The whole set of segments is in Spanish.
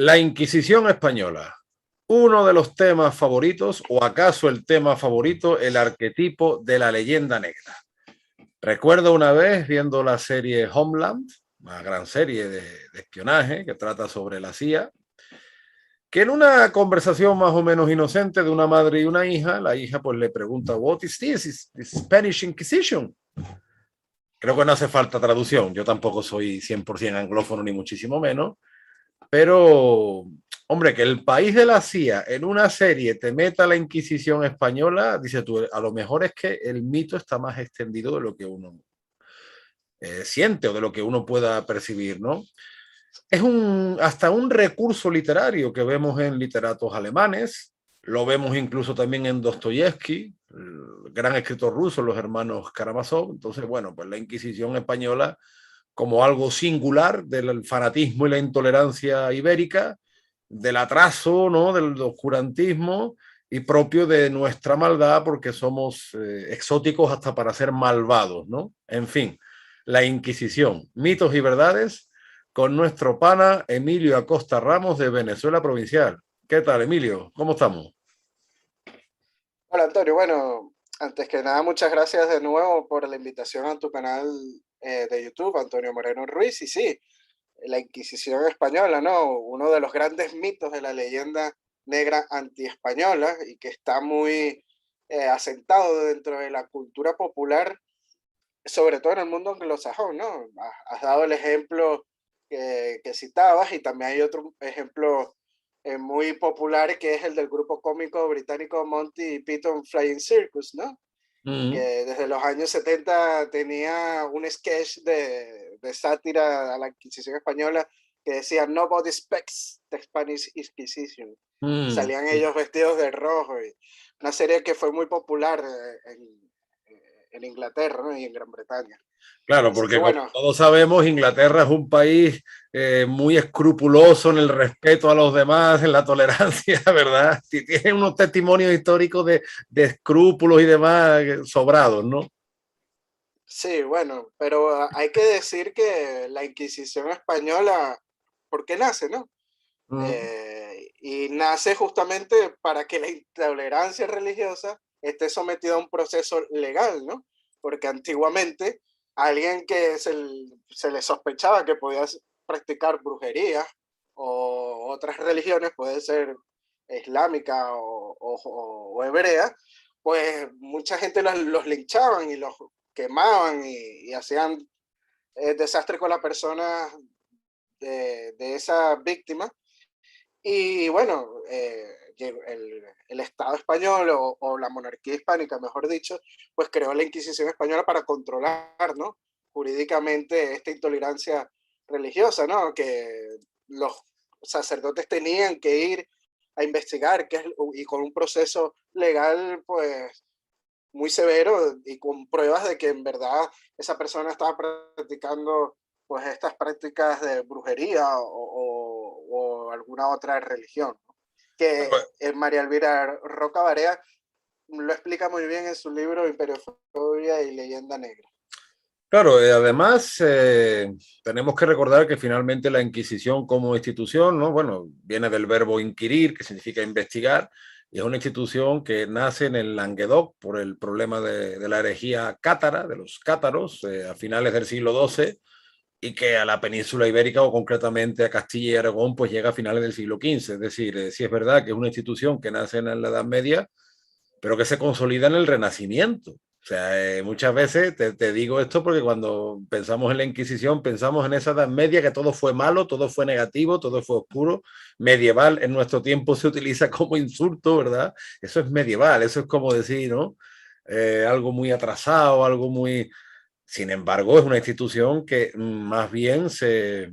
La Inquisición española, uno de los temas favoritos, o acaso el tema favorito, el arquetipo de la leyenda negra. Recuerdo una vez viendo la serie Homeland, una gran serie de espionaje que trata sobre la CIA, que en una conversación más o menos inocente de una madre y una hija, la hija pues le pregunta, "What is this? Is this Spanish Inquisition?" Creo que no hace falta traducción, yo tampoco soy 100% anglófono ni muchísimo menos, pero, hombre, que el país de la CIA en una serie te meta la Inquisición española, dice tú, a lo mejor es que el mito está más extendido de lo que uno siente o de lo que uno pueda percibir, ¿no? Es hasta un recurso literario que vemos en literatos alemanes, lo vemos incluso también en Dostoyevsky, el gran escritor ruso, los hermanos Karamazov. Entonces, bueno, pues la Inquisición española como algo singular del fanatismo y la intolerancia ibérica, del atraso, ¿no? Del oscurantismo y propio de nuestra maldad porque somos exóticos hasta para ser malvados, ¿no? En fin, la Inquisición, mitos y verdades con nuestro pana Emilio Acosta Ramos de Venezuela Provincial. ¿Qué tal, Emilio? ¿Cómo estamos? Hola Antonio, bueno, antes que nada muchas gracias de nuevo por la invitación a tu canal de YouTube, Antonio Moreno Ruiz. Y sí, la Inquisición española, ¿no? Uno de los grandes mitos de la leyenda negra antiespañola y que está muy asentado dentro de la cultura popular, sobre todo en el mundo anglosajón, ¿no? Has dado el ejemplo que citabas y también hay otro ejemplo muy popular que es el del grupo cómico británico Monty Python Flying Circus, ¿no? Que Mm. desde los años 70 tenía un sketch de sátira a la Inquisición española que decía Nobody expects the Spanish Inquisition. Y Mm. salían ellos vestidos de rojo. Y una serie que fue muy popular en Inglaterra, ¿no? Y en Gran Bretaña. Claro, Así que porque como bueno, todos sabemos, Inglaterra es un país muy escrupuloso en el respeto a los demás, en la tolerancia, ¿verdad? Si tiene unos testimonios históricos de escrúpulos y demás sobrados, ¿no? sí, bueno, pero hay que decir que la Inquisición española, ¿por qué nace, no? Mm. Y nace justamente para que la intolerancia religiosa esté sometida a un proceso legal, ¿no? Porque antiguamente alguien que se le sospechaba que podía practicar brujería o otras religiones, puede ser islámica o hebrea, pues mucha gente los linchaban y los quemaban y hacían desastre con la persona de esa víctima. Y bueno, el Estado español o la monarquía hispánica, mejor dicho, pues creó la Inquisición española para controlar, ¿no? Jurídicamente esta intolerancia religiosa, ¿no? Que los sacerdotes tenían que ir a investigar y con un proceso legal, pues muy severo y con pruebas de que en verdad esa persona estaba practicando pues estas prácticas de brujería o alguna otra religión, ¿no? Que María Elvira Roca Barea lo explica muy bien en su libro Imperiofobia y Leyenda Negra. Claro, además tenemos que recordar que finalmente la Inquisición como institución, ¿no? Bueno, viene del verbo inquirir, que significa investigar, y es una institución que nace en el Languedoc por el problema de la herejía cátara, de los cátaros, a finales del siglo XII, y que a la península ibérica o concretamente a Castilla y Aragón, pues llega a finales del siglo XV. Es decir, sí es verdad que es una institución que nace en la Edad Media, pero que se consolida en el Renacimiento. O sea, muchas veces te digo esto porque cuando pensamos en la Inquisición, pensamos en esa Edad Media que todo fue malo, todo fue negativo, todo fue oscuro. Medieval en nuestro tiempo se utiliza como insulto, ¿verdad? Eso es medieval, eso es como decir, ¿no? Algo muy atrasado, algo muy... Sin embargo, es una institución que más bien se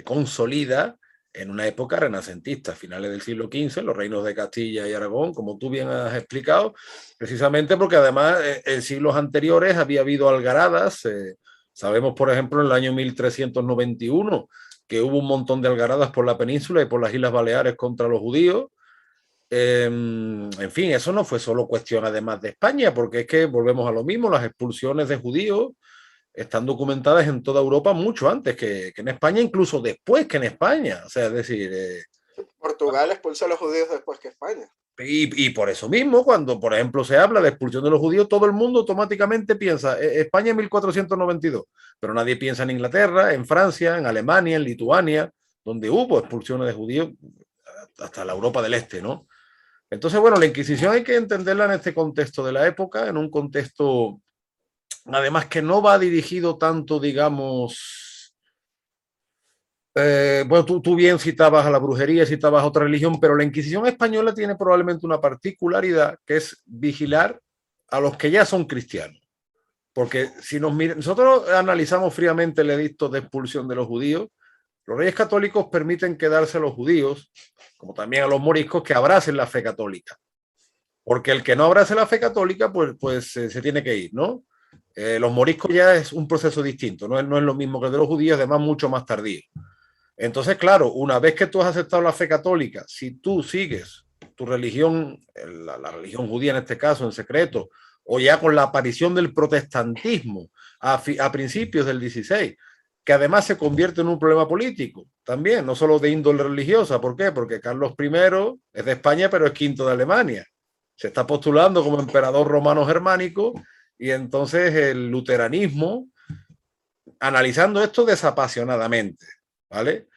consolida en una época renacentista, finales del siglo XV, los reinos de Castilla y Aragón, como tú bien has explicado, precisamente porque además en siglos anteriores había habido algaradas. Sabemos, por ejemplo, en el año 1391 que hubo un montón de algaradas por la península y por las Islas Baleares contra los judíos. En fin, eso no fue solo cuestión además de España, porque es que volvemos a lo mismo, las expulsiones de judíos están documentadas en toda Europa mucho antes que en España, incluso después que en España. O sea, es decir, Portugal expulsó a los judíos después que España. y por eso mismo, cuando, por ejemplo, se habla de expulsión de los judíos, todo el mundo automáticamente piensa España en 1492, pero nadie piensa en Inglaterra, en Francia, en Alemania, en Lituania, donde hubo expulsiones de judíos hasta la Europa del Este, ¿no? Entonces, bueno, la Inquisición hay que entenderla en este contexto de la época, en un contexto, además, que no va dirigido tanto, digamos, bueno, tú bien citabas a la brujería, citabas a otra religión, pero la Inquisición española tiene probablemente una particularidad que es vigilar a los que ya son cristianos. Porque si nosotros analizamos fríamente el edicto de expulsión de los judíos, los reyes católicos permiten quedarse a los judíos, como también a los moriscos, que abracen la fe católica. Porque el que no abrace la fe católica, pues se tiene que ir, ¿no? Los moriscos ya es un proceso distinto, no es lo mismo que el de los judíos, además mucho más tardío. Entonces, claro, una vez que tú has aceptado la fe católica, si tú sigues tu religión, la religión judía en este caso, en secreto, o ya con la aparición del protestantismo a principios del 16, que además se convierte en un problema político también, no solo de índole religiosa. ¿Por qué? Porque Carlos I es de España, pero es quinto de Alemania. Se está postulando como emperador romano germánico y entonces el luteranismo, analizando esto desapasionadamente, ¿vale?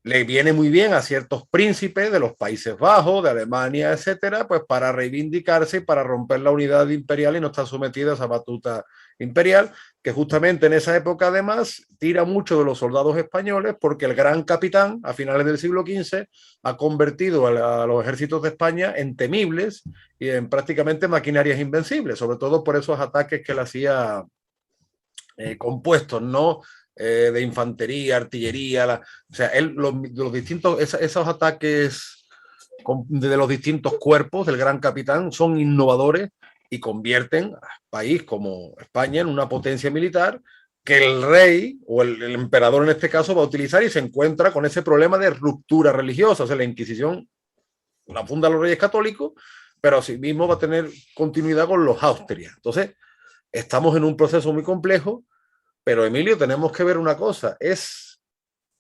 Le viene muy bien a ciertos príncipes de los Países Bajos, de Alemania, etcétera, pues para reivindicarse y para romper la unidad imperial y no estar sometida a esa batuta imperial, que justamente en esa época además tira mucho de los soldados españoles porque el gran capitán a finales del siglo XV ha convertido a los ejércitos de España en temibles y en prácticamente maquinarias invencibles, sobre todo por esos ataques que le hacía compuestos, ¿no? De infantería, artillería, o sea, los distintos, esos ataques de los distintos cuerpos del gran capitán son innovadores y convierten a país como España en una potencia militar que el rey o el emperador en este caso va a utilizar y se encuentra con ese problema de ruptura religiosa. O sea, la Inquisición la fundan los reyes católicos, pero asimismo va a tener continuidad con los Austrias. Entonces, estamos en un proceso muy complejo, pero Emilio, tenemos que ver una cosa, ¿es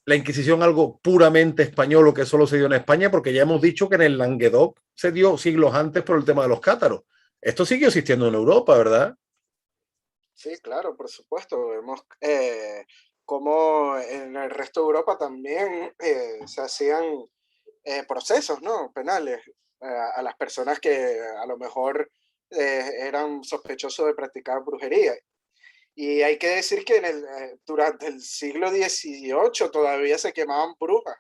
la Inquisición algo puramente español o que solo se dio en España? Porque ya hemos dicho que en el Languedoc se dio siglos antes por el tema de los cátaros. Esto sigue existiendo en Europa, ¿verdad? Sí, claro, por supuesto. Vemos cómo en el resto de Europa también se hacían procesos, ¿no? Penales a las personas que a lo mejor eran sospechosos de practicar brujería. Y hay que decir que durante el siglo XVIII todavía se quemaban brujas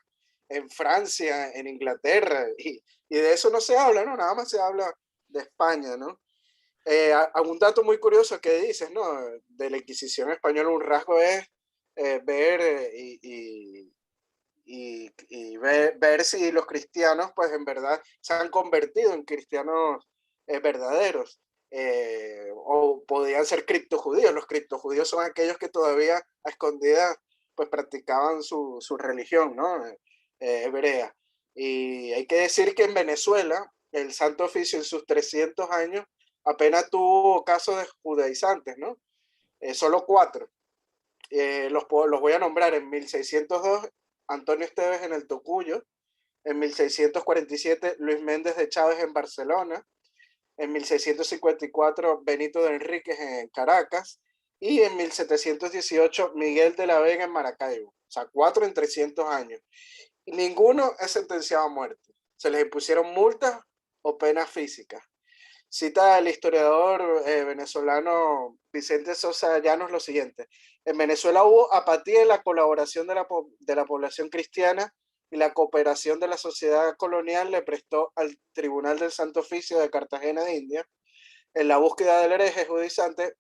en Francia, en Inglaterra, y de eso no se habla, ¿no? Nada más se habla de España, ¿no? Un dato muy curioso que dices, ¿no? De la Inquisición española, un rasgo es ver ver si los cristianos, pues en verdad, se han convertido en cristianos verdaderos. O podían ser criptojudíos. Los criptojudíos son aquellos que todavía a escondidas pues practicaban su religión, ¿no? Hebrea. Y hay que decir que en Venezuela el Santo Oficio en sus 300 años apenas tuvo casos de judaizantes, ¿no? Solo 4. Los voy a nombrar en 1602, Antonio Esteves en el Tocuyo, en 1647 Luis Méndez de Chávez en Barcelona, en 1654 Benito de Enríquez en Caracas y en 1718 Miguel de la Vega en Maracaibo. O sea, 4 en 300 años. Y ninguno es sentenciado a muerte. Se les impusieron multas o penas físicas. Cita el historiador venezolano Vicente Sosa Llanos lo siguiente: en Venezuela hubo apatía en la colaboración de la población cristiana y la cooperación de la sociedad colonial le prestó al Tribunal del Santo Oficio de Cartagena de India. En la búsqueda del hereje judizante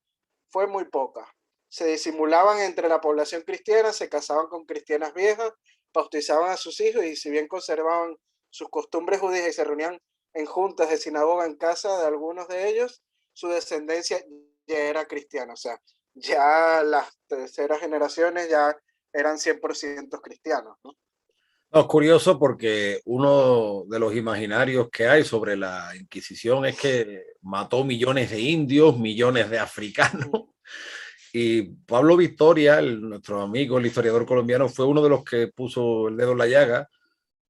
fue muy poca. Se disimulaban entre la población cristiana, se casaban con cristianas viejas, bautizaban a sus hijos y si bien conservaban sus costumbres judías y se reunían en juntas de sinagoga en casa de algunos de ellos, su descendencia ya era cristiana. O sea, ya las terceras generaciones ya eran 100% cristianos, ¿no? No, es curioso porque uno de los imaginarios que hay sobre la Inquisición es que mató millones de indios, millones de africanos, Y Pablo Victoria, nuestro amigo, el historiador colombiano, fue uno de los que puso el dedo en la llaga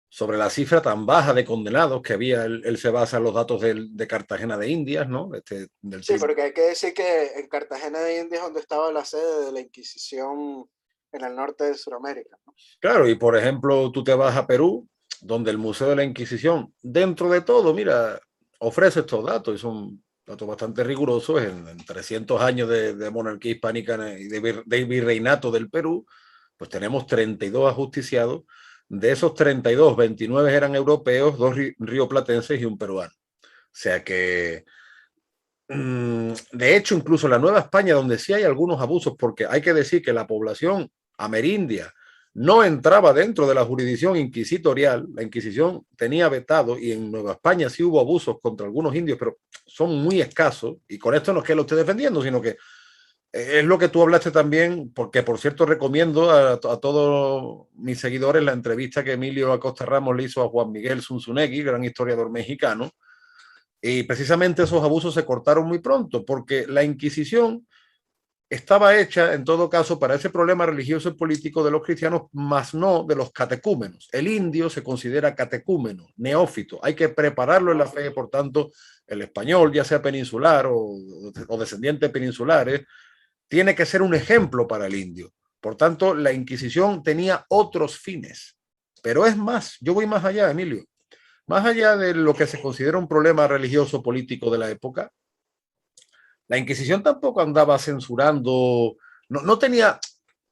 sobre la cifra tan baja de condenados que había. Él se basa en los datos de Cartagena de Indias, ¿no? Sí, porque hay que decir que en Cartagena de Indias es donde estaba la sede de la Inquisición en el norte de Sudamérica, ¿no? Claro, y por ejemplo, tú te vas a Perú, donde el Museo de la Inquisición, dentro de todo, mira, ofrece estos datos y son datos bastante rigurosos en 300 años de monarquía hispánica y de virreinato del Perú, pues tenemos 32 ajusticiados. De esos 32, 29 eran europeos, dos rioplatenses y un peruano. O sea que, de hecho, incluso en la Nueva España, donde sí hay algunos abusos, porque hay que decir que la población amerindia no entraba dentro de la jurisdicción inquisitorial, la Inquisición tenía vetado, y en Nueva España sí hubo abusos contra algunos indios, pero son muy escasos, y con esto no es que lo esté defendiendo, sino que es lo que tú hablaste también, porque por cierto recomiendo a todos mis seguidores la entrevista que Emilio Acosta Ramos le hizo a Juan Miguel Zunzunegui, gran historiador mexicano, y precisamente esos abusos se cortaron muy pronto, porque la Inquisición estaba hecha, en todo caso, para ese problema religioso y político de los cristianos, más no de los catecúmenos. El indio se considera catecúmeno, neófito. Hay que prepararlo en la fe, por tanto, el español, ya sea peninsular o descendiente peninsulares, tiene que ser un ejemplo para el indio. Por tanto, la Inquisición tenía otros fines. Pero es más, yo voy más allá, Emilio. Más allá de lo que se considera un problema religioso político de la época, la Inquisición tampoco andaba censurando, no tenía,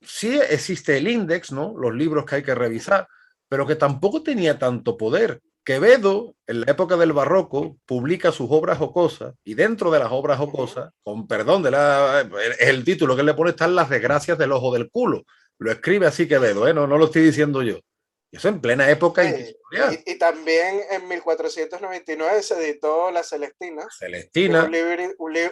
sí existe el índice, ¿no? Los libros que hay que revisar, pero que tampoco tenía tanto poder. Quevedo, en la época del Barroco, publica sus obras jocosas y dentro de las obras jocosas, con perdón el título que le pone, están las desgracias del ojo del culo. Lo escribe así Quevedo, ¿eh? No lo estoy diciendo yo. Y eso en plena época inquisitorial. Y también en 1499 se editó La Celestina, que es Celestina.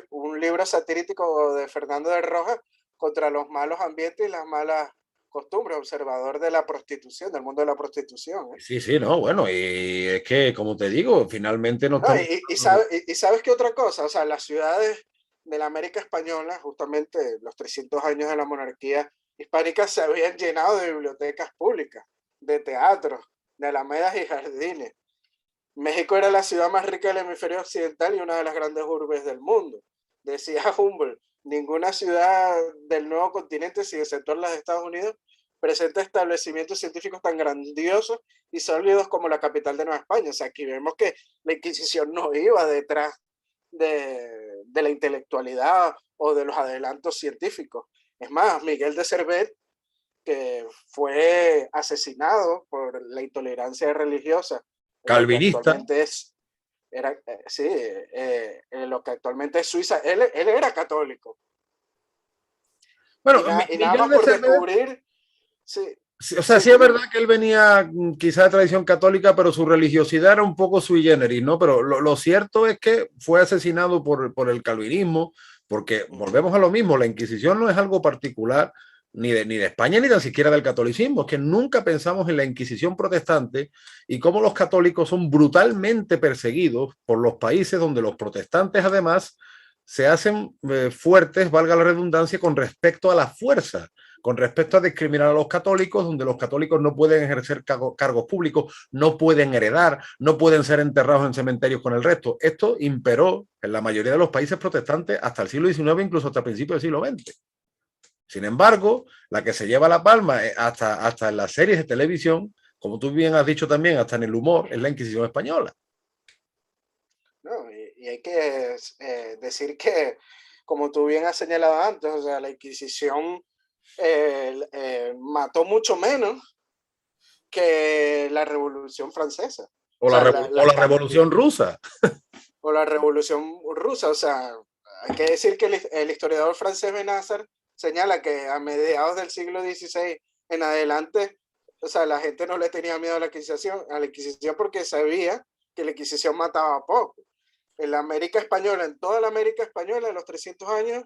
un libro satírico de Fernando de Rojas contra los malos ambientes y las malas costumbres, observador de la prostitución, del mundo de la prostitución, ¿eh? Sí, sí, no, bueno, y es que, como te digo, finalmente no No, estamos... y sabes qué otra cosa, o sea, las ciudades de la América Española, justamente los 300 años de la monarquía hispánica, se habían llenado de bibliotecas públicas, de teatros, de alamedas y jardines. México era la ciudad más rica del hemisferio occidental y una de las grandes urbes del mundo. Decía Humboldt, ninguna ciudad del nuevo continente, sin exceptuar las de Estados Unidos, presenta establecimientos científicos tan grandiosos y sólidos como la capital de Nueva España. O sea, aquí vemos que la Inquisición no iba detrás de la intelectualidad o de los adelantos científicos. Es más, Miguel de Cervet, que fue asesinado por la intolerancia religiosa en lo que Calvinista. actualmente es, lo que actualmente es Suiza. Él era católico. Bueno, Y nada Miguel más de por Cervet, descubrir, sí, o sea, sí, sí es verdad dime. que él venía quizá de tradición católica, pero su religiosidad era un poco sui generis, ¿no? Pero lo cierto es que fue asesinado por el calvinismo, porque volvemos a lo mismo, la Inquisición no es algo particular ni de España ni tan siquiera del catolicismo, es que nunca pensamos en la Inquisición protestante y cómo los católicos son brutalmente perseguidos por los países donde los protestantes además se hacen fuertes, valga la redundancia, con respecto a la fuerza, con respecto a discriminar a los católicos, donde los católicos no pueden ejercer cargos públicos, no pueden heredar, no pueden ser enterrados en cementerios con el resto. Esto imperó en la mayoría de los países protestantes hasta el siglo XIX, incluso hasta principios del siglo XX. Sin embargo, la que se lleva la palma hasta en las series de televisión, como tú bien has dicho también, hasta en el humor, es la Inquisición española. ¿No? Y hay que decir que, como tú bien has señalado antes, o sea, la Inquisición mató mucho menos que la Revolución Francesa. O O la, sea, o la Revolución Rusa. o la Revolución Rusa. O sea, hay que decir que el historiador francés Benacer señala que a mediados del siglo XVI en adelante, o sea, la gente no le tenía miedo a la Inquisición porque sabía que la Inquisición mataba poco. En la América Española, en toda la América Española, en los 300 años,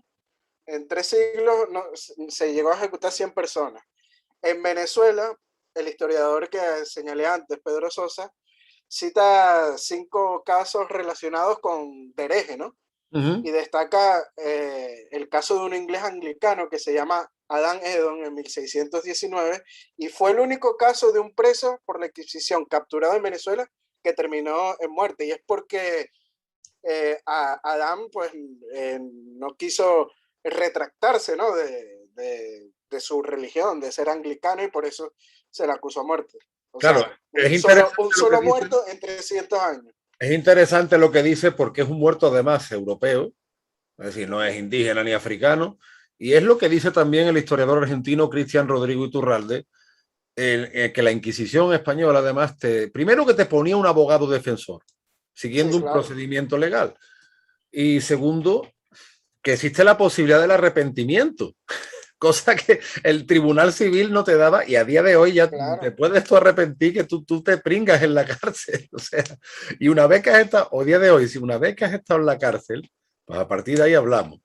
en 3 siglos, no, se llegó a ejecutar 100 personas. En Venezuela, el historiador que señalé antes, Pedro Sosa, cita 5 casos relacionados con hereje, ¿no? y destaca el caso de un inglés anglicano que se llama Adam Eddon en 1619, y fue el único caso de un preso por la Inquisición capturado en Venezuela que terminó en muerte, y es porque Adam pues no quiso retractarse, ¿no? de su religión, de ser anglicano, y por eso se le acusó a muerte. O Claro, sea, es interesante un lo que solo dice. muerto en 300 años. Es interesante lo que dice porque es un muerto además europeo, es decir, no es indígena ni africano, y es lo que dice también el historiador argentino Cristian Rodrigo Iturralde, que la Inquisición española además primero que te ponía un abogado defensor, Sí, siguiendo un claro. procedimiento legal, y segundo, que existe la posibilidad del arrepentimiento, cosa que el tribunal civil no te daba, y a día de hoy ya Claro. te puedes tú arrepentir que tú te pringas en la cárcel. O sea, y una vez que has estado, o día de hoy, si una vez que has estado en la cárcel, pues a partir de ahí hablamos.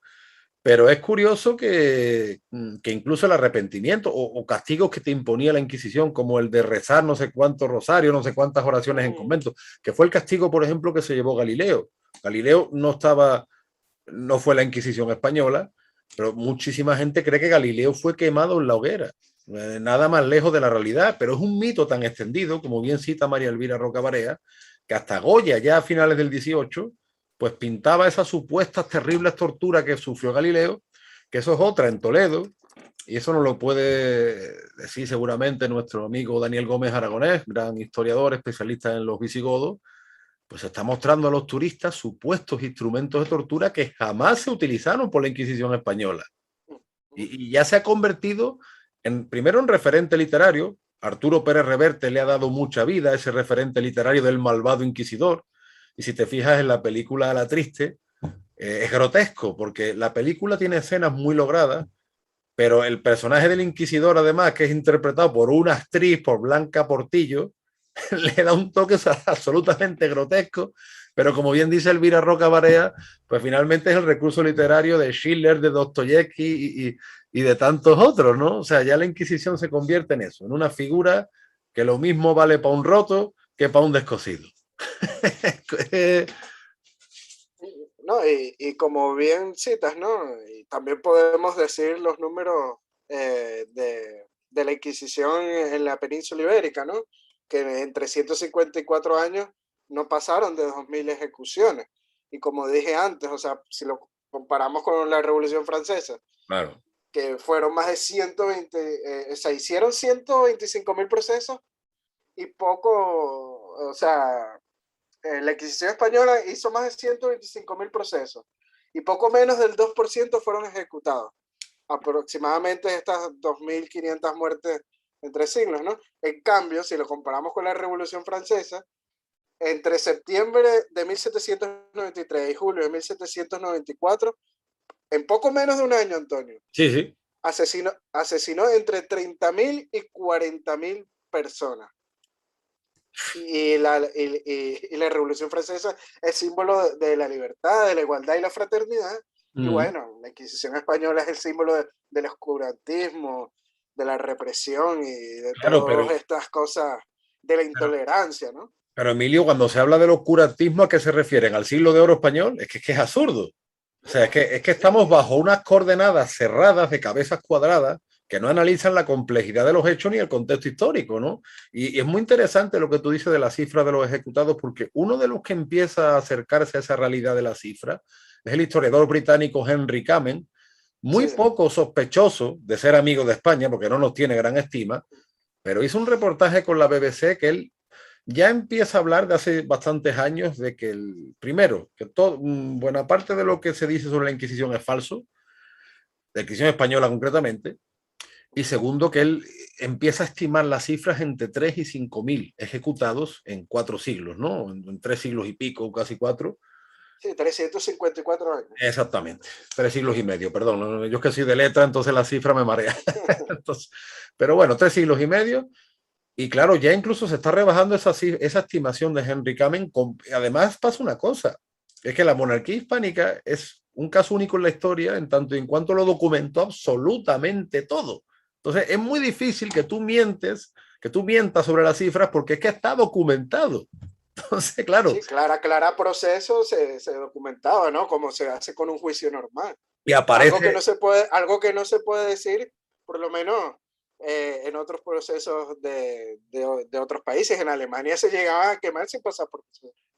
Pero es curioso que incluso el arrepentimiento o castigos que te imponía la Inquisición, como el de rezar no sé cuántos rosarios, no sé cuántas oraciones en convento, que fue el castigo, por ejemplo, que se llevó Galileo. Galileo no fue la Inquisición española, pero muchísima gente cree que Galileo fue quemado en la hoguera. Nada más lejos de la realidad, pero es un mito tan extendido, como bien cita María Elvira Roca Barea, que hasta Goya, ya a finales del 18, pues pintaba esas supuestas terribles torturas que sufrió Galileo, que eso es otra en Toledo, y eso nos lo puede decir seguramente nuestro amigo Daniel Gómez Aragonés, gran historiador, especialista en los visigodos, pues está mostrando a los turistas supuestos instrumentos de tortura que jamás se utilizaron por la Inquisición española. Y ya se ha convertido primero en referente literario. Arturo Pérez Reverte le ha dado mucha vida a ese referente literario del malvado inquisidor. Y si te fijas en la película La Triste, es grotesco, porque la película tiene escenas muy logradas, pero el personaje del inquisidor, además, que es interpretado por una actriz, por Blanca Portillo, le da un toque absolutamente grotesco, pero como bien dice Elvira Roca Barea, pues finalmente es el recurso literario de Schiller, de Dostoyevsky y de tantos otros, ¿no? O sea, ya la Inquisición se convierte en eso, en una figura que lo mismo vale para un roto que para un descosido. No, y como bien citas, ¿no? Y también podemos decir los números de la Inquisición en la península ibérica, ¿no? Que en 354 años no pasaron de 2000 ejecuciones. Y como dije antes, o sea, si lo comparamos con la Revolución Francesa, claro, que fueron más de 120, se hicieron 125.000 procesos y poco, o sea, la Inquisición española hizo más de 125.000 procesos y poco menos del 2% fueron ejecutados. Aproximadamente estas 2.500 muertes en 3 siglos, ¿no? En cambio, si lo comparamos con la Revolución Francesa, entre septiembre de 1793 y julio de 1794, en poco menos de un año, Antonio, sí, sí. asesinó entre 30.000 y 40.000 personas. Y la Revolución Francesa es símbolo de la libertad, de la igualdad y la fraternidad. Y bueno, la Inquisición española es el símbolo del oscurantismo, de la represión y de Claro, todas estas cosas, de la intolerancia, ¿no? pero Emilio, cuando se habla del oscurantismo, ¿a qué se refieren? ¿Al siglo de oro español? Es absurdo. O sea, es que estamos bajo unas coordenadas cerradas de cabezas cuadradas que no analizan la complejidad de los hechos ni el contexto histórico, ¿no? Y es muy interesante lo que tú dices de la cifra de los ejecutados, porque uno de los que empieza a acercarse a esa realidad de la cifra es el historiador británico Henry Kamen, muy Sí. poco sospechoso de ser amigo de España, porque no nos tiene gran estima, pero hizo un reportaje con la BBC que él ya empieza a hablar de hace bastantes años de que primero, que buena parte de lo que se dice sobre la Inquisición es falso, la Inquisición española concretamente, y segundo, que él empieza a estimar las cifras entre 3 y 5.000 ejecutados en 4 siglos, ¿no? En 3 siglos y pico, casi 4. Sí, 354 años. Exactamente, 3 siglos y medio, perdón. Yo que soy de letra, entonces la cifra me marea. Entonces, pero bueno, 3 siglos y medio. Y claro, ya incluso se está rebajando esa estimación de Henry Kamen. Además pasa una cosa, es que la monarquía hispánica es un caso único en la historia en tanto y en cuanto lo documentó absolutamente todo. Entonces es muy difícil que tú mientas sobre las cifras porque es que está documentado. Entonces, claro, Sí, clara proceso se documentaba, ¿no? Como se hace con un juicio normal. y aparece, Algo que no se puede decir, por lo menos en otros procesos de otros países. En Alemania se llegaba a quemar sin pasar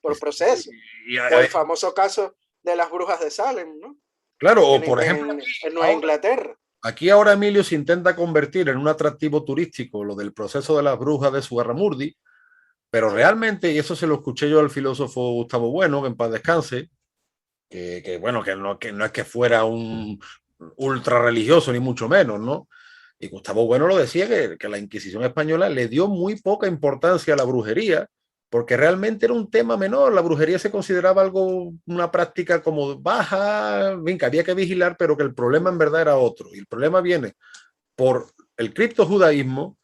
por proceso. y, O el famoso caso de las brujas de Salem, ¿no? claro, o por ejemplo, En Nueva Inglaterra. aquí ahora Emilio se intenta convertir en un atractivo turístico lo del proceso de las brujas de Zugarramurdi, pero Sí, realmente, y eso se lo escuché yo al filósofo Gustavo Bueno, que en paz descanse, bueno, que no es que fuera un ultra religioso, ni mucho menos, ¿no? Y Gustavo Bueno lo decía que la Inquisición española le dio muy poca importancia a la brujería, porque realmente era un tema menor. La brujería se consideraba algo, una práctica como baja, bien, que había que vigilar, pero que el problema en verdad era otro. Y el problema viene por el criptojudaísmo,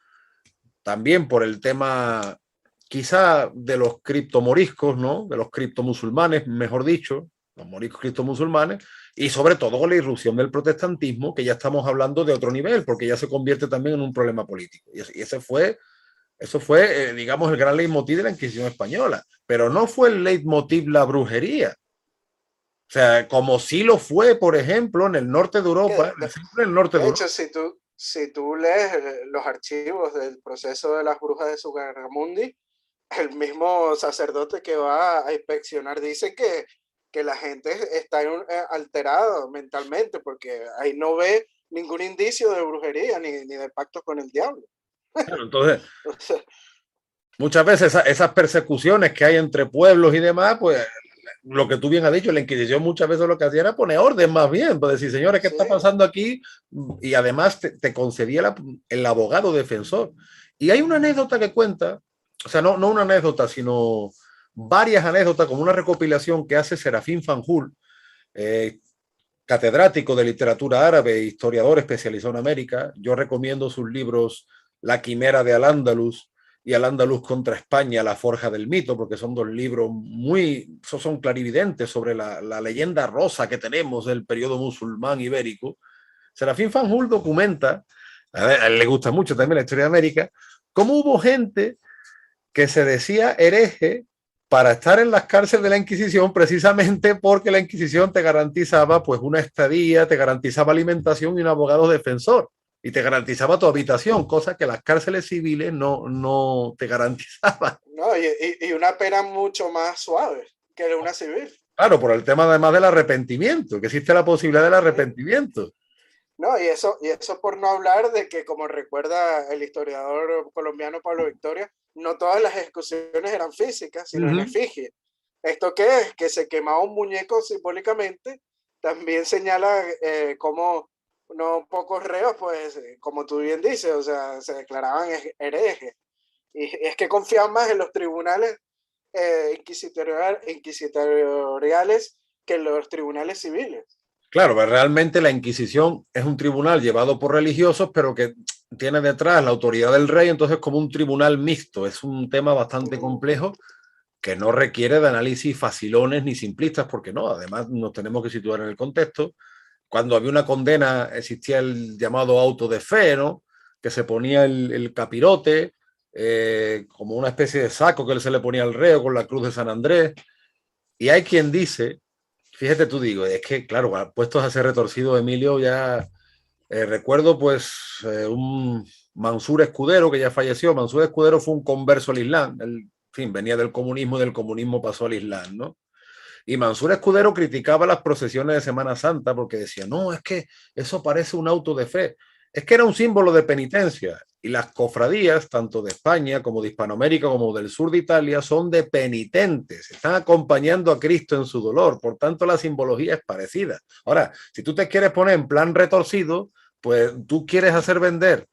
también por el tema quizá de los criptomoriscos, ¿no? De los criptomusulmanes, mejor dicho, los moriscos criptomusulmanes, y sobre todo con la irrupción del protestantismo, que ya estamos hablando de otro nivel, porque ya se convierte también en un problema político. Y eso fue, digamos, el gran leitmotiv de la Inquisición española, pero no fue el leitmotiv la brujería. O sea, como sí lo fue, por ejemplo, en el norte de Europa, siempre en el norte de de Europa. hecho, si tú lees los archivos del proceso de las brujas de Sugarramundi, el mismo sacerdote que va a inspeccionar dice que la gente está alterada mentalmente porque ahí no ve ningún indicio de brujería ni de pactos con el diablo. Claro, entonces, O sea, muchas veces esas persecuciones que hay entre pueblos y demás, pues lo que tú bien has dicho, la Inquisición muchas veces lo que hacía era poner orden más bien, pues decir, señores, ¿qué sí, está pasando aquí? Y además te concedía el abogado defensor. Y hay una anécdota que cuenta, o sea, no una anécdota, sino varias anécdotas, como una recopilación que hace Serafín Fanjul, eh, catedrático de literatura árabe, historiador especializado en América. Yo recomiendo sus libros La Quimera de Al-Ándalus y Al-Ándalus contra España, La Forja del Mito, porque son dos libros son clarividentes sobre la leyenda rosa que tenemos del periodo musulmán ibérico. Serafín Fanjul documenta, a él le gusta mucho también la historia de América, cómo hubo gente que se decía hereje para estar en las cárceles de la Inquisición, precisamente porque la Inquisición te garantizaba pues una estadía, te garantizaba alimentación y un abogado defensor, y te garantizaba tu habitación, cosa que las cárceles civiles no te garantizaban. ¿no? Y una pena mucho más suave que una civil. Claro, por el tema además del arrepentimiento, que existe la posibilidad del Sí. arrepentimiento. No, y eso por no hablar de que, como recuerda el historiador colombiano Pablo Victoria, no todas las ejecuciones eran físicas, sino en efigie. ¿Esto qué es? Que se quemaba un muñeco simbólicamente. También señala cómo no pocos reos, pues, como tú bien dices, o sea, se declaraban herejes. Y es que confiaban más en los tribunales inquisitoriales que en los tribunales civiles. Claro, pero realmente la Inquisición es un tribunal llevado por religiosos, pero que tiene detrás la autoridad del rey, entonces como un tribunal mixto. Es un tema bastante complejo que no requiere de análisis facilones ni simplistas, porque no, además nos tenemos que situar en el contexto. Cuando había una condena existía el llamado auto de fe, ¿no? Que se ponía el capirote, como una especie de saco que se le ponía al reo con la cruz de San Andrés. Y hay quien dice, fíjate tú digo, es que claro, puestos a ser retorcido Emilio, ya recuerdo pues un Mansur Escudero que ya falleció. Mansur Escudero fue un converso al Islam, él, en fin, venía del comunismo pasó al Islam, ¿no? Y Mansur Escudero criticaba las procesiones de Semana Santa porque decía, no, es que eso parece un auto de fe. Es que era un símbolo de penitencia. Y las cofradías, tanto de España como de Hispanoamérica, como del sur de Italia, son de penitentes. Están acompañando a Cristo en su dolor. Por tanto, la simbología es parecida. Ahora, si tú te quieres poner en plan retorcido, pues tú quieres hacer vender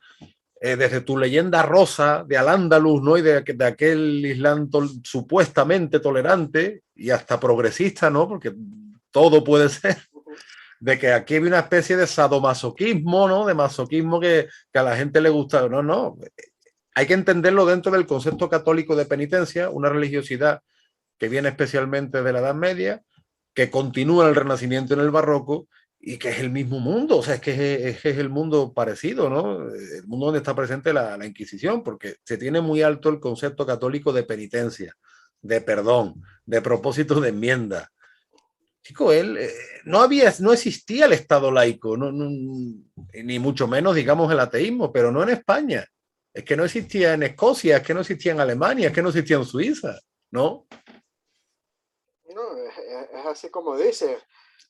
desde tu leyenda rosa de Al-Ándalus, ¿no? Y de aquel Islam supuestamente tolerante y hasta progresista, ¿no? Porque todo puede ser, de que aquí hay una especie de sadomasoquismo, ¿no? De masoquismo que a la gente le gusta. No, no. Hay que entenderlo dentro del concepto católico de penitencia, una religiosidad que viene especialmente de la Edad Media, que continúa en el Renacimiento, en el Barroco, y que es el mismo mundo, o sea, es el mundo parecido, ¿no? El mundo donde está presente la Inquisición, porque se tiene muy alto el concepto católico de penitencia, de perdón, de propósito de enmienda. Chico, no existía el Estado laico, ni mucho menos, digamos, el ateísmo, pero no en España. Es que no existía en Escocia, es que no existía en Alemania, es que no existía en Suiza, ¿no? No, es así como dices.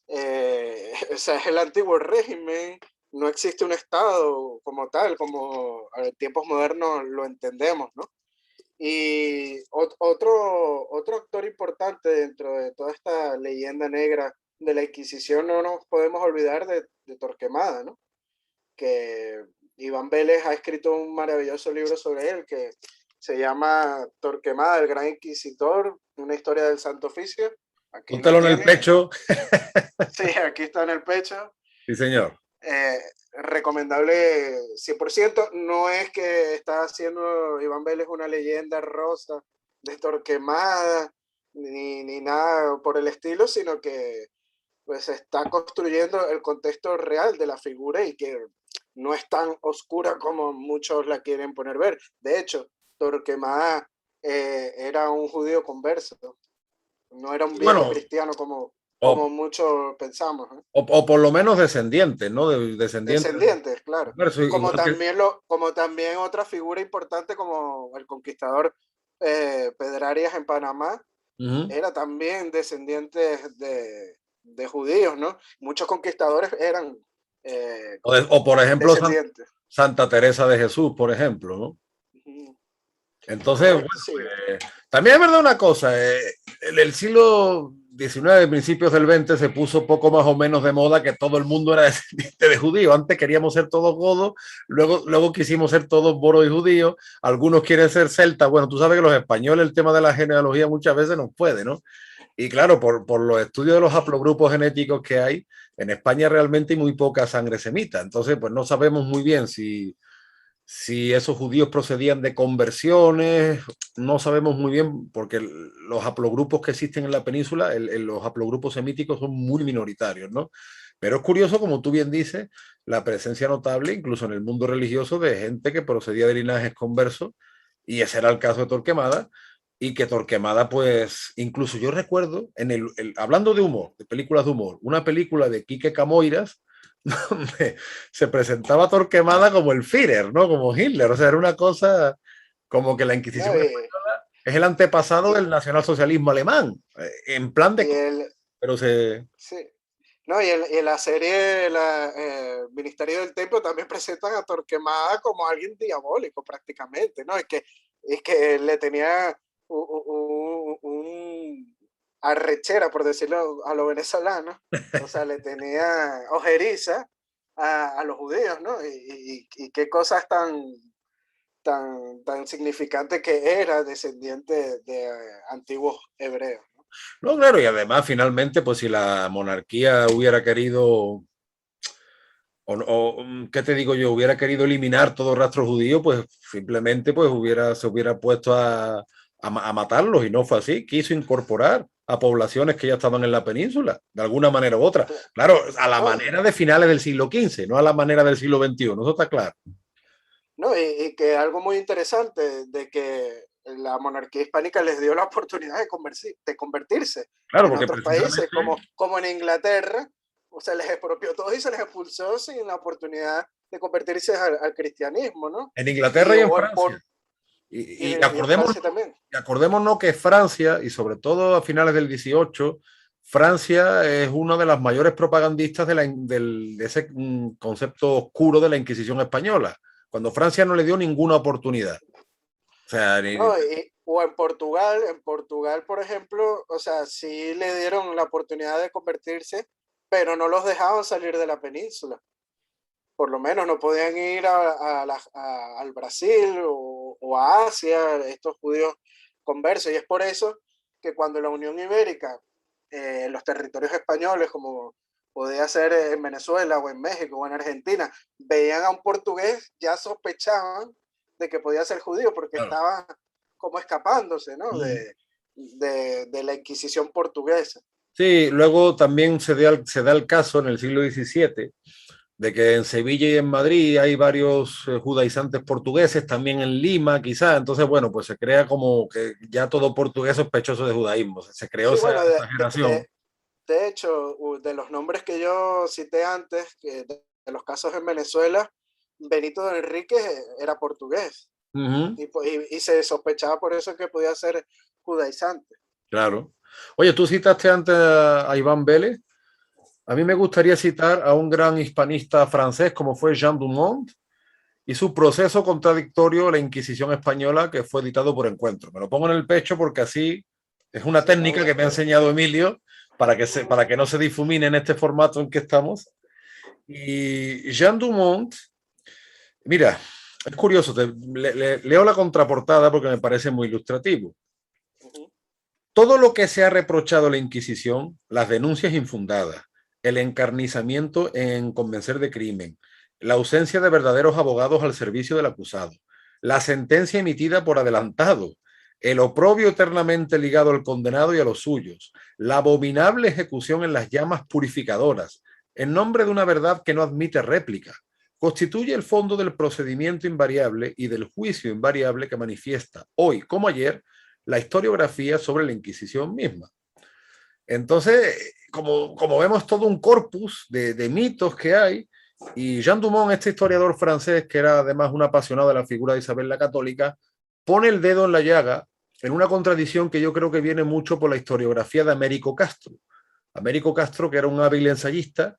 O sea, es el antiguo régimen, no existe un Estado como tal, como en tiempos modernos lo entendemos, ¿no? Y otro actor importante dentro de toda esta leyenda negra de la Inquisición, no nos podemos olvidar de Torquemada, ¿no? Que Iván Vélez ha escrito un maravilloso libro sobre él que se llama Torquemada, el Gran Inquisitor, una historia del Santo Oficio. Aquí lo Póntelo en el tienen. pecho. Sí, aquí está en el pecho. Sí, señor. Recomendable 100%. No es que está haciendo Iván Vélez una leyenda rosa de Torquemada, ni nada por el estilo, sino que pues está construyendo el contexto real de la figura y que no es tan oscura como muchos la quieren poner ver. De hecho, Torquemada era un judío converso, no era un viejo Bueno, cristiano como o, muchos pensamos, ¿eh? o por lo menos descendientes, ¿no? Descendientes. Descendientes, claro. Igual que... Como también otra figura importante como el conquistador Pedrarias en Panamá, Uh -huh. era también descendiente de judíos, ¿no? Muchos conquistadores eran O por ejemplo, descendientes. Santa Teresa de Jesús, por ejemplo, ¿no? Entonces, bueno, Correcto, sí. también es verdad una cosa, en el siglo XIX, principios del XX, se puso poco más o menos de moda que todo el mundo era descendiente de judío. Antes queríamos ser todos godos, luego quisimos ser todos moros y judíos, algunos quieren ser celtas. Bueno, tú sabes que los españoles el tema de la genealogía muchas veces nos puede, ¿no? Y claro, por los estudios de los haplogrupos genéticos que hay, en España realmente hay muy poca sangre semita. Entonces, pues no sabemos muy bien si esos judíos procedían de conversiones, no sabemos muy bien, porque los haplogrupos que existen en la península, los haplogrupos semíticos son muy minoritarios, ¿no? Pero es curioso, como tú bien dices, la presencia notable, incluso en el mundo religioso, de gente que procedía de linajes conversos, y ese era el caso de Torquemada, y que Torquemada, pues, incluso yo recuerdo, hablando de humor, de películas de humor, una película de Quique Camoiras, donde se presentaba Torquemada como el Führer, ¿no? Como Hitler. O sea, era una cosa como que la No, Inquisición española es el antepasado y, del nacionalsocialismo alemán, en plan de... y el, Pero se... sí. No, y en la serie Ministerio del Templo también presentan a Torquemada como alguien diabólico prácticamente, ¿no? Es que le tenía un arrechera, por decirlo a los venezolanos, o sea, le tenía ojeriza a los judíos, ¿no? Y qué cosas tan significantes que era descendiente de antiguos hebreos. No, claro, y además finalmente, pues si la monarquía hubiera querido, ¿qué te digo yo? Hubiera querido eliminar todo rastro judío, pues simplemente pues se hubiera puesto a matarlos y no fue así. Quiso incorporar a poblaciones que ya estaban en la península, de alguna manera u otra. Claro, a la No, manera de finales del siglo XV, no a la manera del siglo XXI, eso está claro. no, y que algo muy interesante de que la monarquía hispánica les dio la oportunidad de convertirse Claro, en porque otros países, precisamente como en Inglaterra, o sea, les expropió todo y se les expulsó sin la oportunidad de convertirse al cristianismo, ¿no? en Y Inglaterra y en hubo Francia. Y y en Francia también. acordémonos que Francia, y sobre todo a finales del 18, Francia es una de las mayores propagandistas de ese concepto oscuro de la Inquisición española, cuando Francia no le dio ninguna oportunidad. O sea, No, o en Portugal, por ejemplo, o sea, sí le dieron la oportunidad de convertirse, pero no los dejaban salir de la península. Por lo menos no podían ir al Brasil o a Asia, estos judíos conversos. Y es por eso que cuando la Unión Ibérica, los territorios españoles, como podía ser en Venezuela o en México o en Argentina, veían a un portugués, ya sospechaban de que podía ser judío porque claro. estaba como escapándose, ¿no? De la Inquisición portuguesa. Sí, luego también se da el caso en el siglo XVII de que en Sevilla y en Madrid hay varios judaizantes portugueses, también en Lima quizás, entonces bueno, pues se crea como que ya todo portugués es sospechoso de judaísmo, se creó Sí, esa bueno, exageración. de hecho, de los nombres que yo cité antes, de los casos en Venezuela, Benito de Enrique era portugués Ujú, y se sospechaba por eso que podía ser judaizante. claro. Oye, tú citaste antes a Iván Vélez. A mí me gustaría citar a un gran hispanista francés como fue Jean Dumont y su proceso contradictorio, la Inquisición española, que fue editado por Encuentro. Me lo pongo en el pecho porque así es una Sí, técnica que me ha enseñado Emilio para que no se difumine en este formato en que estamos. Y Jean Dumont, mira, es curioso, leo la contraportada porque me parece muy ilustrativo. ujú, Todo lo que se ha reprochado a la Inquisición, las denuncias infundadas, el encarnizamiento en convencer de crimen, la ausencia de verdaderos abogados al servicio del acusado, la sentencia emitida por adelantado, el oprobio eternamente ligado al condenado y a los suyos, la abominable ejecución en las llamas purificadoras, en nombre de una verdad que no admite réplica, constituye el fondo del procedimiento invariable y del juicio invariable que manifiesta, hoy como ayer, la historiografía sobre la Inquisición misma. Entonces, como vemos todo un corpus de mitos que hay, y Jean Dumont, este historiador francés, que era además un apasionado de la figura de Isabel la Católica, pone el dedo en la llaga en una contradicción que yo creo que viene mucho por la historiografía de Américo Castro. Américo Castro, que era un hábil ensayista,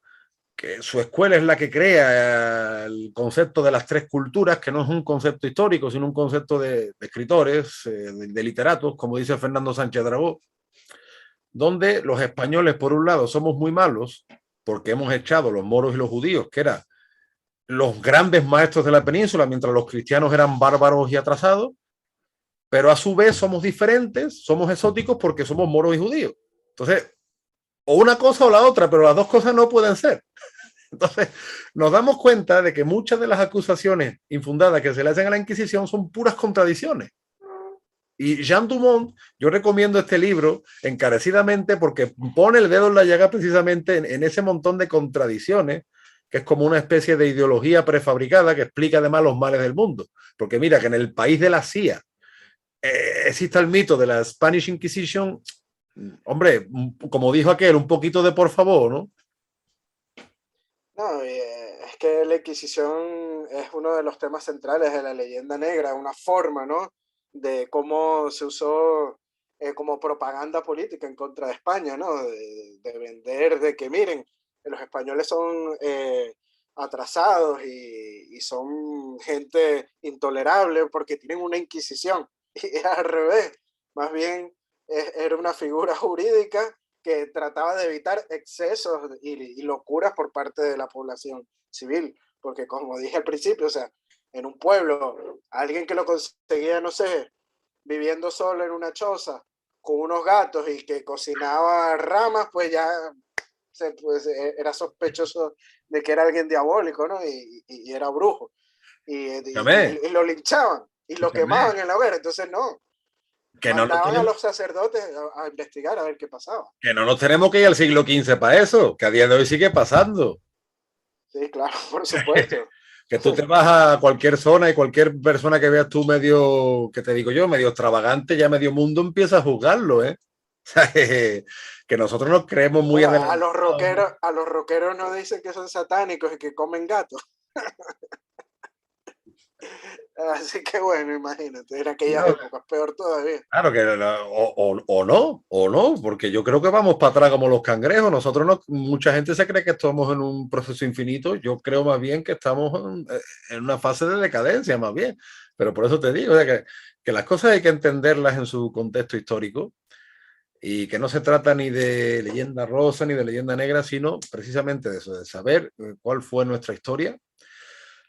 que su escuela es la que crea el concepto de las tres culturas, que no es un concepto histórico, sino un concepto de escritores, de literatos, como dice Fernando Sánchez Dragó, donde los españoles, por un lado, somos muy malos porque hemos echado los moros y los judíos, que eran los grandes maestros de la península, mientras los cristianos eran bárbaros y atrasados, pero a su vez somos diferentes, somos exóticos porque somos moros y judíos. Entonces, o una cosa o la otra, pero las dos cosas no pueden ser. Entonces, nos damos cuenta de que muchas de las acusaciones infundadas que se le hacen a la Inquisición son puras contradicciones. Y Jean Dumont, yo recomiendo este libro encarecidamente porque pone el dedo en la llaga precisamente en ese montón de contradicciones, que es como una especie de ideología prefabricada que explica además los males del mundo. Porque mira que en el país de la CIA existe el mito de la Spanish Inquisition, hombre, como dijo aquel, un poquito de por favor, ¿no? No, es que la Inquisición es uno de los temas centrales de la leyenda negra, una forma, ¿no? De cómo se usó como propaganda política en contra de España, ¿no? De vender, de que miren, los españoles son atrasados y son gente intolerable porque tienen una Inquisición. Y al revés, más bien era una figura jurídica que trataba de evitar excesos y locuras por parte de la población civil, porque como dije al principio, o sea, en un pueblo, alguien que lo conseguía, no sé, viviendo solo en una choza, con unos gatos y que cocinaba ramas, pues ya pues, era sospechoso de que era alguien diabólico, ¿no? Y era brujo. Escúchame, Y lo linchaban y lo escúchame, quemaban en la hoguera. Entonces, no, que no nos mandaban a tenemos, los sacerdotes a investigar a ver qué pasaba. que no nos tenemos que ir al siglo XV para eso, que a día de hoy sigue pasando. Sí, claro, por supuesto. Que tú te vas a cualquier zona y cualquier persona que veas tú medio, que te digo yo, medio extravagante, ya medio mundo empieza a juzgarlo, ¿eh? O sea, que nosotros nos creemos muy Bueno, adelantados. a los rockeros no dicen que son satánicos y que comen gatos. Así que bueno, imagínate, en aquellas No, épocas, peor todavía. claro que o no, porque yo creo que vamos para atrás como los cangrejos. Nosotros no, mucha gente se cree que estamos en un proceso infinito. Yo creo más bien que estamos en una fase de decadencia, más bien. Pero por eso te digo, o sea, que las cosas hay que entenderlas en su contexto histórico y que no se trata ni de leyenda rosa ni de leyenda negra, sino precisamente de eso, de saber cuál fue nuestra historia.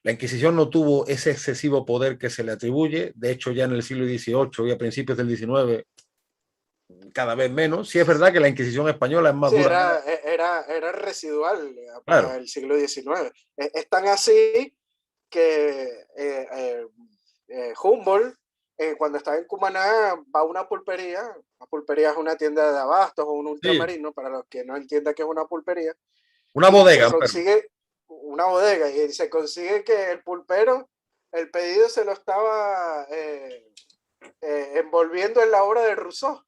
La Inquisición no tuvo ese excesivo poder que se le atribuye, de hecho ya en el siglo XVIII y a principios del XIX cada vez menos. Sí es verdad que la Inquisición española es más Sí, duradera, era residual para claro. el siglo XIX. Es tan así que Humboldt, cuando estaba en Cumaná, va a una pulpería. Una pulpería es una tienda de abastos o un Sí, ultramarino, para los que no entiendan qué es una pulpería, una y se bodega, pero consigue. una bodega y se consigue que el pulpero, el pedido se lo estaba envolviendo en la obra de Rousseau.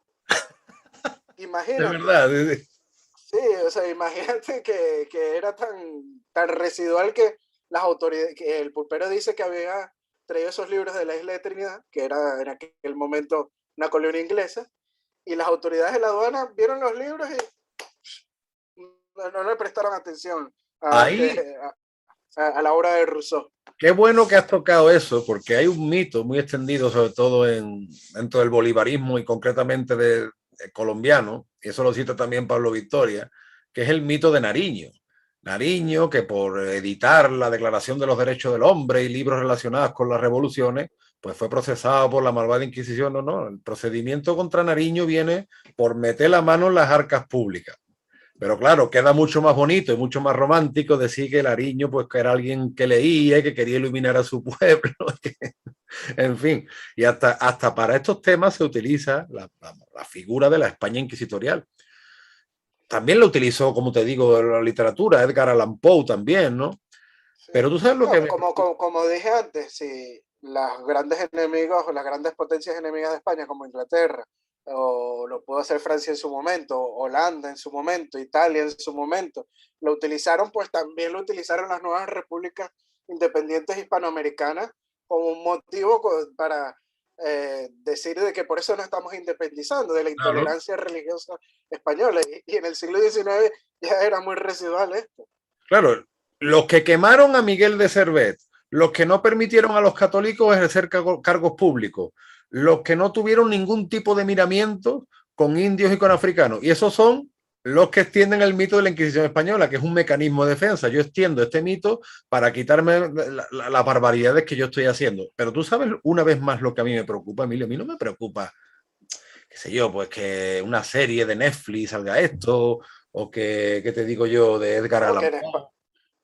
De Imagínate. verdad. Sí, o sea, imagínate que era tan residual que las autoridades, que el pulpero dice que había traído esos libros de la isla de Trinidad, que era en aquel momento una colonia inglesa, y las autoridades de la aduana vieron los libros y no le prestaron atención a, Ahí, a la obra de Rousseau. qué bueno que has tocado eso, porque hay un mito muy extendido, sobre todo dentro del bolivarismo y concretamente de colombiano, y eso lo cita también Pablo Victoria, que es el mito de Nariño. Nariño, que por editar la Declaración de los Derechos del Hombre y libros relacionados con las revoluciones, pues fue procesado por la malvada Inquisición. No, no, el procedimiento contra Nariño viene por meter la mano en las arcas públicas. Pero claro, queda mucho más bonito y mucho más romántico decir que Lariño pues, que era alguien que leía y que quería iluminar a su pueblo. En fin, y hasta para estos temas se utiliza la figura de la España inquisitorial. También lo utilizó, como te digo, la literatura, Edgar Allan Poe también, ¿no? Sí. Pero tú sabes lo que... No, como dije antes, si las grandes enemigos o las grandes potencias enemigas de España, como Inglaterra, o lo pudo hacer Francia en su momento, Holanda en su momento, Italia en su momento, lo utilizaron, pues también lo utilizaron las nuevas repúblicas independientes hispanoamericanas como un motivo para decir de que por eso nos estamos independizando de la Claro, intolerancia religiosa española. Y en el siglo XIX ya era muy residual esto. claro, los que quemaron a Miguel de Servet, los que no permitieron a los católicos ejercer cargos públicos, los que no tuvieron ningún tipo de miramiento con indios y con africanos. Y esos son los que extienden el mito de la Inquisición española, que es un mecanismo de defensa. Yo extiendo este mito para quitarme las barbaridades que yo estoy haciendo. Pero tú sabes una vez más lo que a mí me preocupa, Emilio. A mí no me preocupa, qué sé yo, pues que una serie de Netflix salga esto, o que te digo yo, de Edgar No, Allan Poe.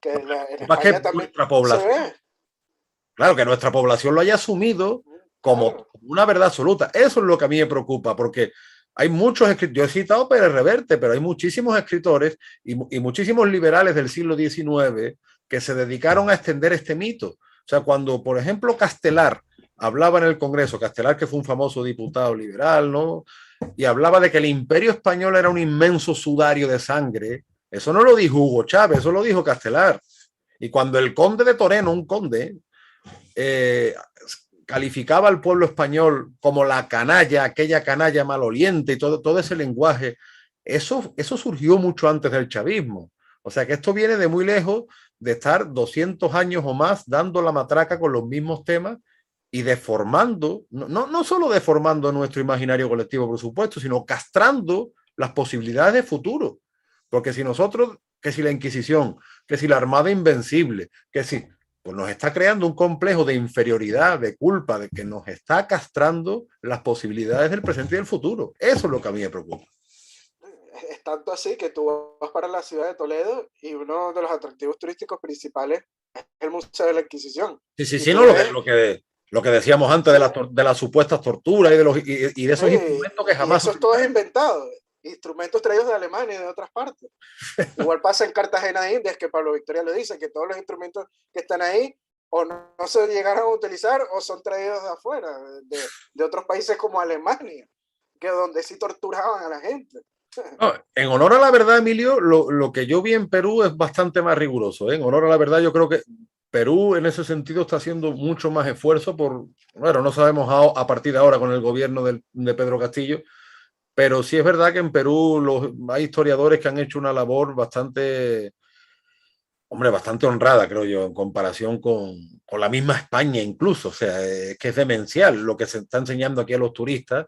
En Que España también nuestra se población, ve. claro, que nuestra población lo haya asumido como Claro. una verdad absoluta. Eso es lo que a mí me preocupa, porque hay muchos escritores, yo he citado Pérez Reverte, pero hay muchísimos escritores y muchísimos liberales del siglo XIX que se dedicaron a extender este mito. O sea, cuando, por ejemplo, Castelar hablaba en el Congreso, Castelar que fue un famoso diputado liberal, ¿no? Y hablaba de que el imperio español era un inmenso sudario de sangre. Eso no lo dijo Hugo Chávez, eso lo dijo Castelar. Y cuando el conde de Toreno, un conde, eh, calificaba al pueblo español como la canalla, aquella canalla maloliente y todo ese lenguaje, eso surgió mucho antes del chavismo. O sea que esto viene de muy lejos de estar 200 años o más dando la matraca con los mismos temas y deformando, no solo deformando nuestro imaginario colectivo, por supuesto, sino castrando las posibilidades de futuro. Porque si nosotros, que si la Inquisición, que si la Armada Invencible, que si pues nos está creando un complejo de inferioridad, de culpa, de que nos está castrando las posibilidades del presente y del futuro. Eso es lo que a mí me preocupa. Es tanto así que tú vas para la ciudad de Toledo y uno de los atractivos turísticos principales es el Museo de la Inquisición. Sí, sí, Y sí, tú no, ves, lo que decíamos antes sí, de las supuestas torturas y de esos sí, instrumentos que y jamás eso es todo utilizaron. inventado. Instrumentos traídos de Alemania y de otras partes. Igual pasa en Cartagena de Indias, que Pablo Victoria lo dice, que todos los instrumentos que están ahí o no se llegaron a utilizar o son traídos de afuera, de otros países como Alemania, que donde sí torturaban a la gente. No, en honor a la verdad, Emilio, lo que yo vi en Perú es bastante más riguroso. ¿Eh? En honor a la verdad, yo creo que Perú en ese sentido está haciendo mucho más esfuerzo por, bueno, no sabemos a partir de ahora con el gobierno de Pedro Castillo, pero sí es verdad que en Perú hay historiadores que han hecho una labor bastante, hombre, bastante honrada, creo yo, en comparación con la misma España incluso. O sea, es que es demencial lo que se está enseñando aquí a los turistas.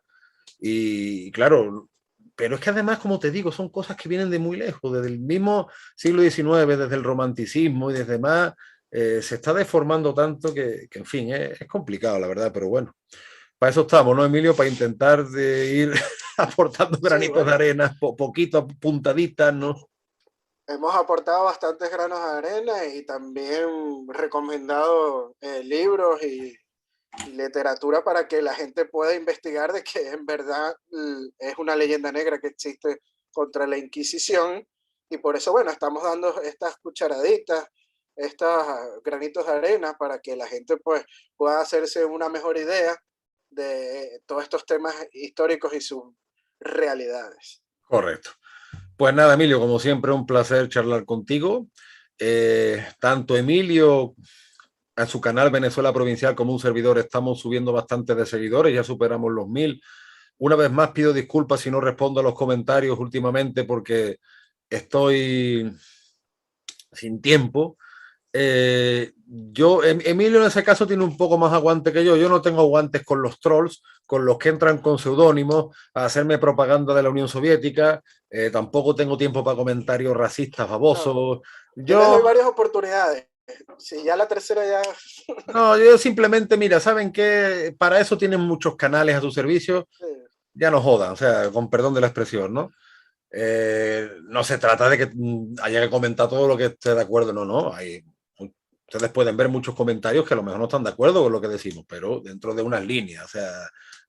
Y claro, pero es que además, como te digo, son cosas que vienen de muy lejos, desde el mismo siglo XIX, desde el romanticismo y desde más, se está deformando tanto que en fin, es complicado, la verdad, pero bueno, para eso estamos, ¿no, Emilio? Para intentar de ir aportando Sí, granitos de bueno, arena, poquito, puntaditas, ¿no? hemos aportado bastantes granos de arena y también recomendado libros y literatura para que la gente pueda investigar de que en verdad es una leyenda negra que existe contra la Inquisición y por eso, bueno, estamos dando estas cucharaditas estos granitos de arena para que la gente pues pueda hacerse una mejor idea de todos estos temas históricos y sus realidades. Correcto. Pues nada, Emilio, como siempre, un placer charlar contigo. Tanto Emilio a su canal Venezuela Provincial como un servidor estamos subiendo bastante de seguidores, ya superamos los 1000. Una vez más pido disculpas si no respondo a los comentarios últimamente porque estoy sin tiempo. Emilio en ese caso tiene un poco más aguante que yo. Yo no tengo aguantes con los trolls, con los que entran con seudónimos a hacerme propaganda de la Unión Soviética. Tampoco tengo tiempo para comentarios racistas, babosos. No, yo les doy varias oportunidades. Si ya la tercera ya... No, yo simplemente, mira, ¿saben qué? Para eso tienen muchos canales a su servicio. Sí. Ya no jodan, o sea, con perdón de la expresión, ¿no? No se trata de que haya que comentar todo lo que esté de acuerdo, no. Ustedes pueden ver muchos comentarios que a lo mejor no están de acuerdo con lo que decimos, pero dentro de unas líneas, o sea,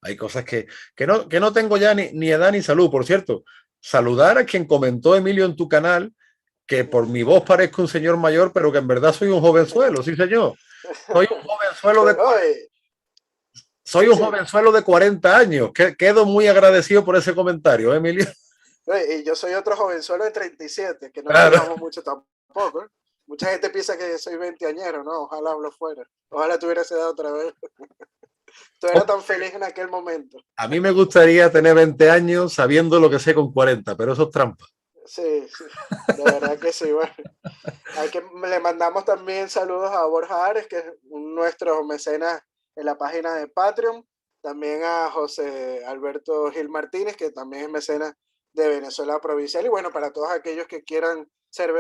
hay cosas que no tengo ya ni edad ni salud. Por cierto, saludar a quien comentó, Emilio, en tu canal, que por mi voz parezco un señor mayor, pero que en verdad soy un jovenzuelo, sí señor. Soy un jovenzuelo de... Soy un jovenzuelo de 40 años. Quedo muy agradecido por ese comentario, Emilio. Y yo soy otro jovenzuelo de 37, que no llevamos mucho tampoco. Mucha gente piensa que soy veinteañero, ¿no? Ojalá lo fuera. Ojalá tuviera esa edad otra vez. Tú eras tan feliz en aquel momento. A mí me gustaría tener 20 años sabiendo lo que sé con 40, pero eso es trampa. Sí, de verdad que sí. Bueno, le mandamos también saludos a Borja Ares, que es nuestro mecenas en la página de Patreon. También a José Alberto Gil Martínez, que también es mecenas de Venezuela Provincial. Y bueno, para todos aquellos que quieran ser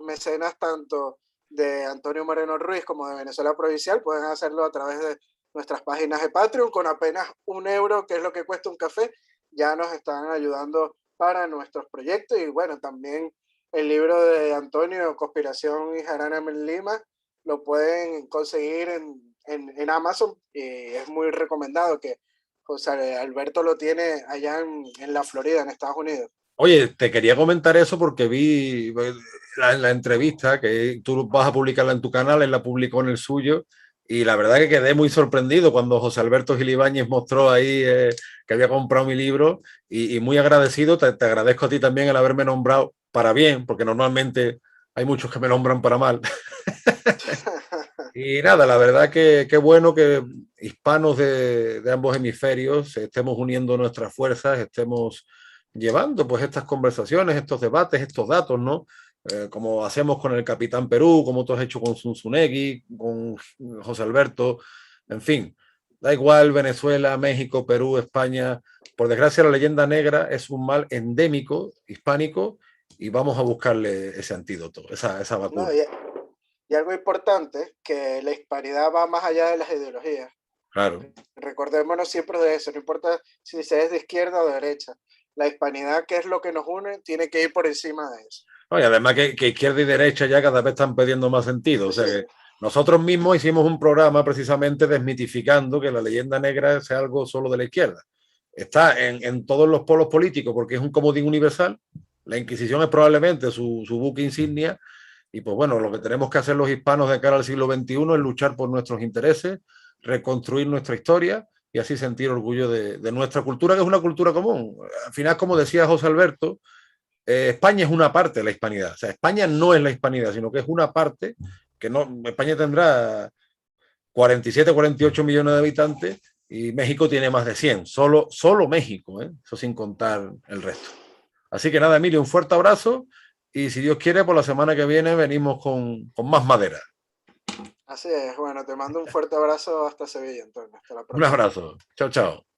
mecenas tanto de Antonio Moreno Ruiz como de Venezuela Provincial, pueden hacerlo a través de nuestras páginas de Patreon. Con apenas €1, que es lo que cuesta un café, ya nos están ayudando para nuestros proyectos. Y bueno, también el libro de Antonio, Conspiración y Jarana en Lima, lo pueden conseguir en Amazon, y es muy recomendado, que José Alberto lo tiene allá en la Florida, en Estados Unidos. Oye, te quería comentar eso porque vi la entrevista que tú vas a publicarla en tu canal, él la publicó en el suyo, y la verdad que quedé muy sorprendido cuando José Alberto Gil Ibáñez mostró ahí que había comprado mi libro, y muy agradecido. Te agradezco a ti también el haberme nombrado para bien, porque normalmente hay muchos que me nombran para mal. Y nada, la verdad que qué bueno que hispanos de ambos hemisferios estemos uniendo nuestras fuerzas, estemos llevando pues estas conversaciones, estos debates, estos datos, ¿no? Como hacemos con el Capitán Perú, como tú has hecho con Zunzunegui, con José Alberto, en fin, da igual Venezuela, México, Perú, España. Por desgracia, la leyenda negra es un mal endémico hispánico y vamos a buscarle ese antídoto, esa vacuna. No, y algo importante, que la hispanidad va más allá de las ideologías. Claro. Recordémonos siempre de eso, no importa si se es de izquierda o de derecha. La hispanidad, que es lo que nos une, tiene que ir por encima de eso. No, y además que izquierda y derecha ya cada vez están perdiendo más sentido. O sea, que nosotros mismos hicimos un programa precisamente desmitificando que la leyenda negra sea algo solo de la izquierda. Está en todos los polos políticos porque es un comodín universal. La Inquisición es probablemente su buque insignia. Y pues bueno, lo que tenemos que hacer los hispanos de cara al siglo XXI es luchar por nuestros intereses, reconstruir nuestra historia y así sentir orgullo de nuestra cultura, que es una cultura común. Al final, como decía José Alberto, España es una parte de la hispanidad. O sea, España no es la hispanidad, sino que es una parte que no. España tendrá 47, 48 millones de habitantes y México tiene más de 100. Solo México, ¿eh? Eso sin contar el resto. Así que nada, Emilio, un fuerte abrazo y si Dios quiere, por la semana que viene venimos con más madera. Así es, bueno, te mando un fuerte abrazo hasta Sevilla, Antonio. Hasta la Un próxima. abrazo. Chao, chao.